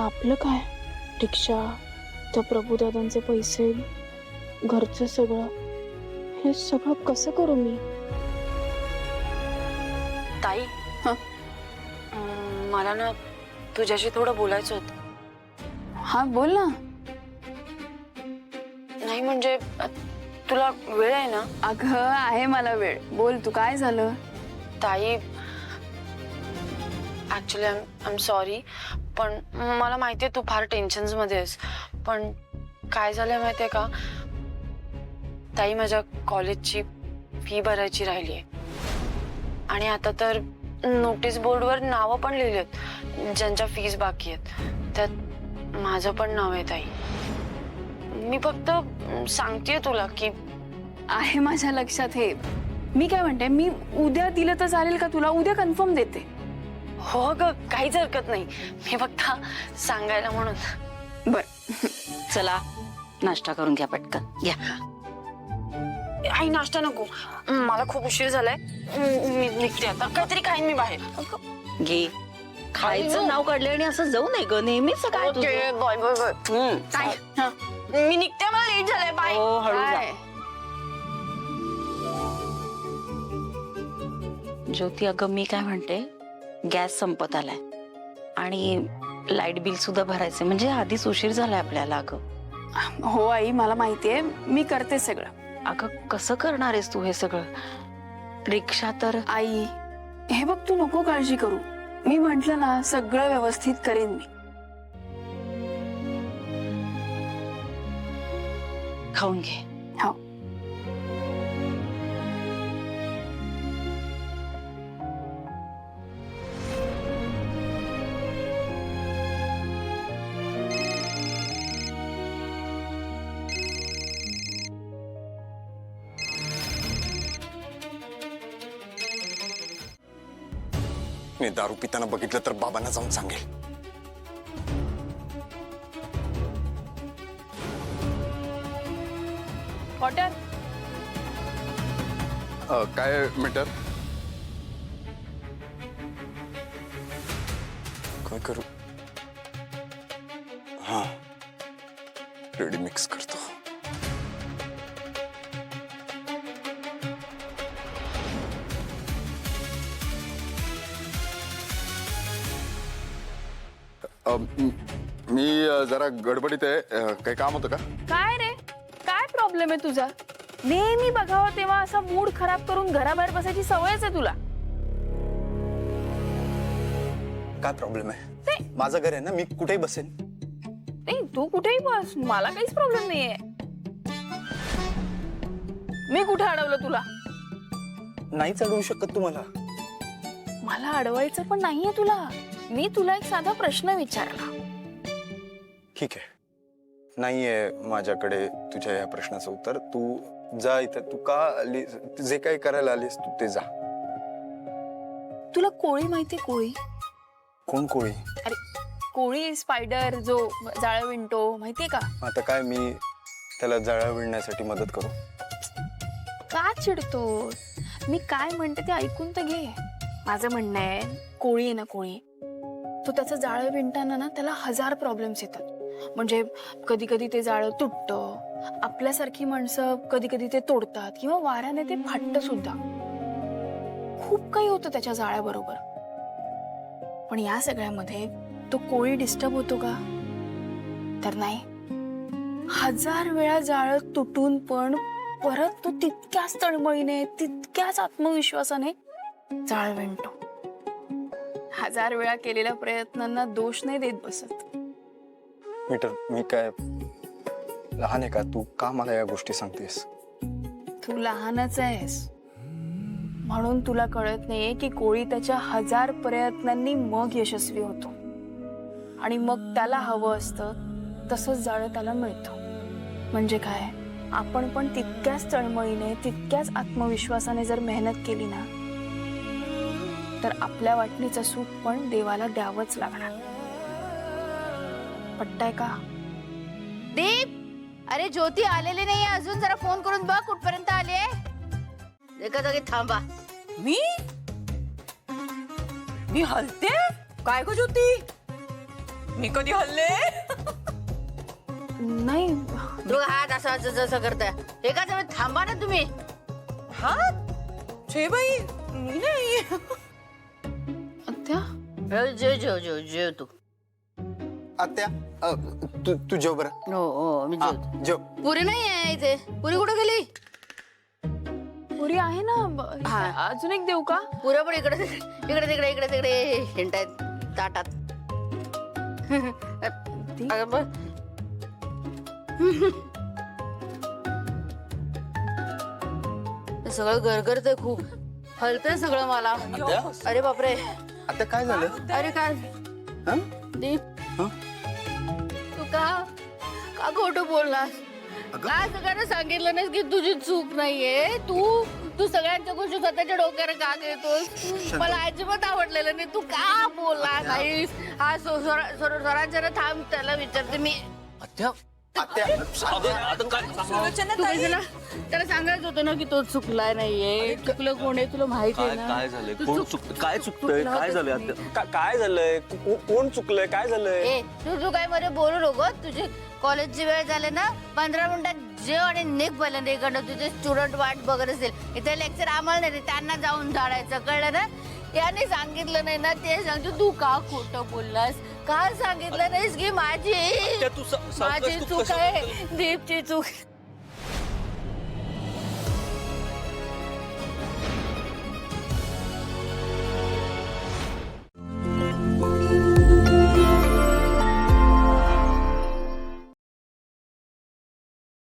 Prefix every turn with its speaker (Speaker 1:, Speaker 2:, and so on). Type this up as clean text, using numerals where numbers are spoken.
Speaker 1: आपलं काय? रिक्षा, त्या प्रभुदादांचे पैसे, घरचं सगळं, हे सगळं कसं करू मी?
Speaker 2: ताई, मला ना तुझ्याशी थोडं बोलायचं होतं.
Speaker 1: हा बोल ना.
Speaker 2: नाही म्हणजे तुला वेळ आहे ना?
Speaker 1: अगं आहे मला वेळ, बोल तू, काय झालं?
Speaker 2: ताई, ऍक्च्युली आय एम सॉरी, पण मला माहितीये तू फार टेन्शन्स मध्ये आहेस, पण काय झालंय माहितीये का ताई, माझ्या कॉलेजची फी भरायची राहिली आहे आणि आता तर नोटीस बोर्डवर नावं पण लिहिली आहेत ज्यांच्या फीस बाकी आहेत, त्यात माझं पण नाव आहे ताई. मी फक्त सांगतेय तुला की
Speaker 1: आहे माझ्या लक्षात हे. मी काय म्हणते, मी उद्या दिलं तर चालेल का तुला? उद्या कन्फर्म देते.
Speaker 2: हो ग, काहीच हरकत नाही, मी फक्त सांगायला म्हणून.
Speaker 1: बर,
Speaker 3: चला नाश्ता करून घ्या पटकन, घ्या.
Speaker 2: आई नाश्ता नको, मला खूप उशीर झालाय, मी निघते आता. काहीतरी खाईन मी बाहेर.
Speaker 3: घे. खायचं नाव काढले आणि असं जाऊ नये ग, नेहमीच काय तुझं?
Speaker 2: Okay, bye bye bye. काय? मी निघते, मला लेट झालंय. बाय.
Speaker 3: हो, हळू जा.
Speaker 1: काय?
Speaker 3: ज्योती, अगं मी काय म्हणते, गॅस संपत आलाय आणि लाईट बिल सुद्धा भरायचे, म्हणजे आधीच उशीर झालाय आपल्याला. अगं
Speaker 1: हो आई, मला माहितीये, मी करते सगळं.
Speaker 3: अगं कसं करणार आहेस तू हे सगळं? रिक्षा तर.
Speaker 1: आई, हे बघ, तू नको काळजी करू. मी म्हंटल ना, सगळं व्यवस्थित करेन मी.
Speaker 3: खाऊन घे.
Speaker 1: हो.
Speaker 4: मी दारू पिताना बघितलं तर बाबांना जाऊन सांगेल.
Speaker 1: हॉटेल
Speaker 4: काय मीटर? काय करू? हा, रेडी मिक्स करतो. मी जरा गडबडीत आहे. काही काम होतं का?
Speaker 1: काय रे, काय प्रॉब्लेम आहे तुझा? नेहमी बघावं तेव्हा असा मूड खराब करून घराबाहेर बसायची सवयच आहे तुला.
Speaker 4: काय प्रॉब्लेम आहे? माझं घर आहे ना, मी कुठेही बसेन.
Speaker 1: नाही, तू कुठेही बस, मला काहीच प्रॉब्लेम नाहीये. मी कुठे अडवलं तुला?
Speaker 4: नाहीच अडवू शकत तुम्हाला.
Speaker 1: मला अडवायचं पण नाहीये तुला. मी तुला एक साधा प्रश्न विचारला.
Speaker 4: ठीक आहे, नाहीये माझ्याकडे तुझ्या या प्रश्नाचं उत्तर. तू जा इथं. तू का आलीस? जे काही करायला आलीस तू ते जा.
Speaker 1: तुला कोळी माहितीये? कोळी?
Speaker 4: कोण कोळी?
Speaker 1: अरे, कोळी स्पायडर जो जाळं विणतो, माहितीये का?
Speaker 4: आता काय मी त्याला जाळ्या विणण्यासाठी मदत करू?
Speaker 1: का चिडतो? मी काय म्हणते ते ऐकून तर घे. माझं म्हणणं आहे, कोळी आहे ना, कोळी, तो त्याचं जाळं विणताना ना, त्याला 1000 प्रॉब्लेम्स येतात. म्हणजे कधी कधी ते जाळं तुटतं, आपल्यासारखी माणसं कधी कधी ते तोडतात, किंवा वाऱ्याने ते फाटतं सुद्धा. खूप काही होतं त्याच्या जाळ्याबरोबर. पण या सगळ्यामध्ये तो कोळी डिस्टर्ब होतो का? तर नाही. 1000 वेळा जाळं तुटून पण परत तो तितक्याच तळमळीने, तितक्याच आत्मविश्वासाने जाळ विणतो. 1000 वेळा केलेल्या प्रयत्नांना दोष नाही देत बसत.
Speaker 4: मीटर, मी काय लहान आहे का? तू का मला या गोष्टी सांगतेस?
Speaker 1: तू लहानच आहेस म्हणून तुला कळत नाहीये की कोळी त्याच्या 1000 प्रयत्नांनी मग यशस्वी होतो, आणि मग त्याला हवं असतं तसंच जाळं त्याला मिळतं. म्हणजे काय, आपण पण तितक्याच तळमळीने, तितक्याच आत्मविश्वासाने जर मेहनत केली ना, तर आपल्या वाटणीचं सुख पण देवाला द्यावंच लागणार. पटतंय का?
Speaker 5: दीप, अरे ज्योती आलेली नाही अजून, जरा फोन करून बघ कुठपर्यंत आले. एका जागी थांबा.
Speaker 6: मी हलते काय गो ज्योती? मी कधी हल्ले?
Speaker 1: नाही
Speaker 5: तू हात असं जसं करताय एकाच वेळी थांबा ना तुम्ही.
Speaker 6: हा छे बाई मी नाही.
Speaker 1: आत्या
Speaker 5: जेव जेव जेव जेव तू.
Speaker 4: आत्या तू जेव बरं.
Speaker 5: हो हो मी
Speaker 4: हा,
Speaker 5: जेवतो.
Speaker 4: जेव.
Speaker 5: पुरी नाही आहे इथे. पुरी कुठं गेली?
Speaker 1: पुरी आहे ना
Speaker 5: हा.
Speaker 1: अजून एक देऊ का?
Speaker 5: पुऱ्या पण इकडे इकडे तिकडे इकडे तिकडे हिंटायत ताटात. अगं बघ. सगळं गरगरतंय खूप. हलतंय सगळं मला. अरे बापरे.
Speaker 4: आता काय झालं?
Speaker 5: अरे काय
Speaker 4: हं?
Speaker 5: दीप
Speaker 4: हं?
Speaker 5: तू का खोटं बोललास?
Speaker 4: अगं?
Speaker 5: काय सगळ्यांना सांगितलं नाहीस की तुझी चूक नाहीये? तू सगळ्यांच्या गोष्टी स्वतःच्या डोक्यावर का घेतोस? मला अजिबात आवडलेलं नाही. तू का बोलला नाहीस? हा स्वरांच्या थांब त्याला विचारते मी.
Speaker 4: आत्या
Speaker 6: सुलोचना
Speaker 5: तू
Speaker 6: ताई,
Speaker 5: कशाला त्याला सांगायचं होतं ना की तो चुकलाय नाहीये. चुकलं कोण आहे तुला माहिती आहे ना?
Speaker 7: काय झालंय?
Speaker 5: तू
Speaker 7: कोण
Speaker 5: चुक-
Speaker 7: काय चुकतंय?
Speaker 5: चुकला
Speaker 7: काय
Speaker 5: होता
Speaker 7: झालंय
Speaker 5: तुम्ही.
Speaker 7: आता? काय झालंय? कोण चुकलंय? काय झालंय?
Speaker 5: ए तू काय मध्ये बोलू नको. तुझी कॉलेजची वेळ झाली ना 15 मिनिटात जेव आणि निघ पहिल्यांदा इकडनं. तुझे स्टुडंट वाट बघत असेल. इथे लेक्चर आम्हाला नाही त्यांना जाऊन झाडायचं कळलं ना? याने सांगितलं नाही ना ते सांगतो. तू का खोटं बोललास? का सांगितलं नाहीस की माझी
Speaker 7: त्या तू स-
Speaker 5: माझी
Speaker 7: सावकाश तू
Speaker 5: चूक
Speaker 7: कशाबद्दल-
Speaker 5: आहे. दीपची चूक